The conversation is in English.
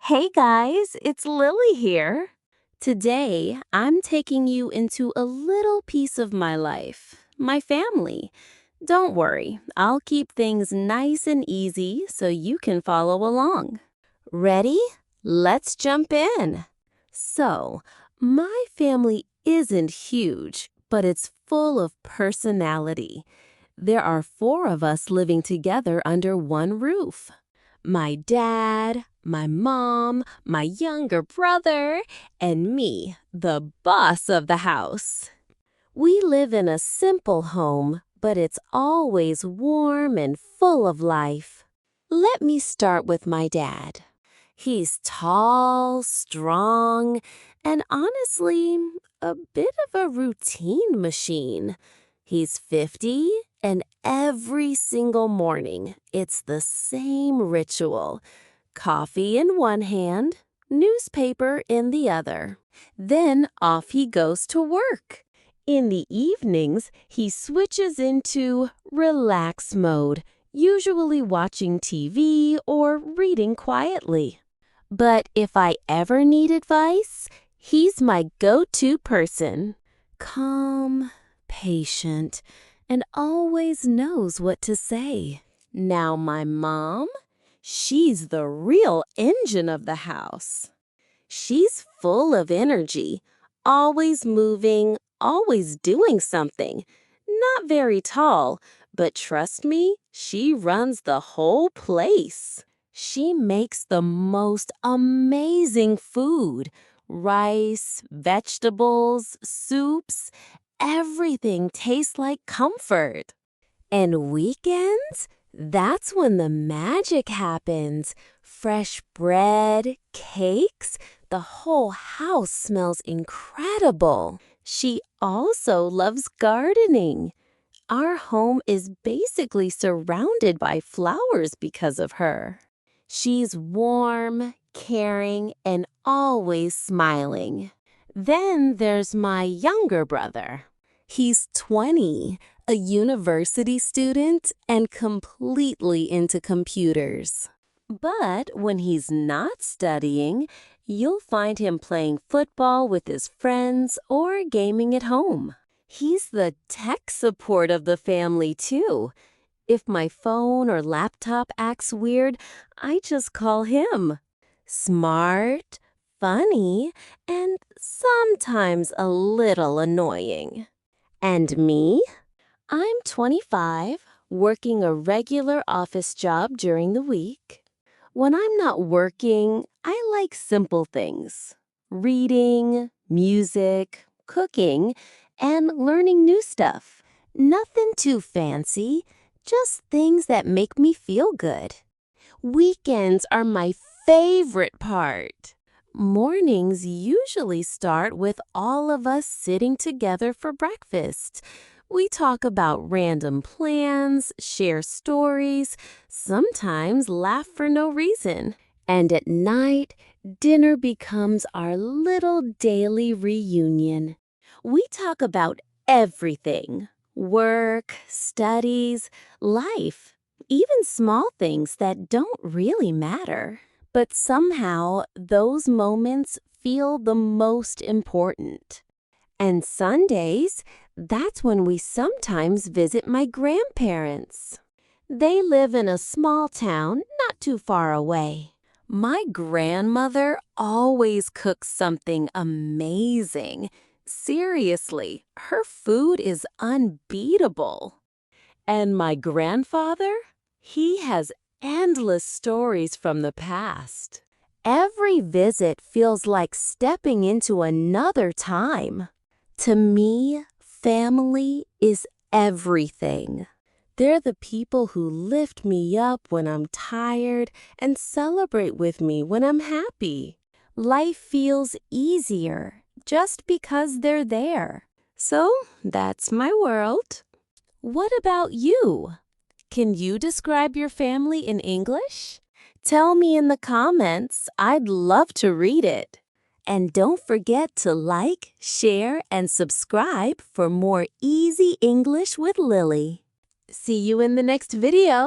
Hey guys, it's Lily here. Today, I'm taking you into a little piece of my life, my family. Don't worry, I'll keep things nice and easy so you can follow along. Ready? Let's jump in. So, my family isn't huge, but it's full of personality. There are 4 of us living together under one roof. My dad, my mom, my younger brother, and me, the boss of the house. We live in a simple home, but it's always warm and full of life. Let me start with my dad. He's tall, strong, and honestly, a bit of a routine machine. He's 50, and every single morning, it's the same ritual. Coffee in one hand, newspaper in the other. Then off he goes to work. In the evenings, he switches into relax mode, usually watching TV or reading quietly. But if I ever need advice, he's my go-to person. Calm, patient, and always knows what to say. Now my mom, she's the real engine of the house. She's full of energy, always moving, always doing something. Not very tall, but trust me, she runs the whole place. She makes the most amazing food. Rice, vegetables, soups, everything tastes like comfort. And weekends? That's when the magic happens. Fresh bread, cakes, the whole house smells incredible. She also loves gardening. Our home is basically surrounded by flowers because of her. She's warm, caring, and always smiling. Then there's my younger brother. He's 20, a university student, and completely into computers. But when he's not studying, you'll find him playing football with his friends or gaming at home. He's the tech support of the family, too. If my phone or laptop acts weird, I just call him. Smart, funny, and sometimes a little annoying. And me? I'm 25, working a regular office job during the week. When I'm not working, I like simple things. Reading, music, cooking, and learning new stuff. Nothing too fancy, just things that make me feel good. Weekends are my favorite part. Mornings usually start with all of us sitting together for breakfast. We talk about random plans, share stories, sometimes laugh for no reason. And at night, dinner becomes our little daily reunion. We talk about everything: work, studies, life, even small things that don't really matter. But somehow, those moments feel the most important. And Sundays, that's when we sometimes visit my grandparents. They live in a small town not too far away. My grandmother always cooks something amazing. Seriously, her food is unbeatable. And my grandfather? He has endless stories from the past. Every visit feels like stepping into another time. To me, family is everything. They're the people who lift me up when I'm tired and celebrate with me when I'm happy. Life feels easier just because they're there. So that's my world. What about you? Can you describe your family in English? Tell me in the comments. I'd love to read it. And don't forget to like, share, and subscribe for more easy English with Lily. See you in the next video.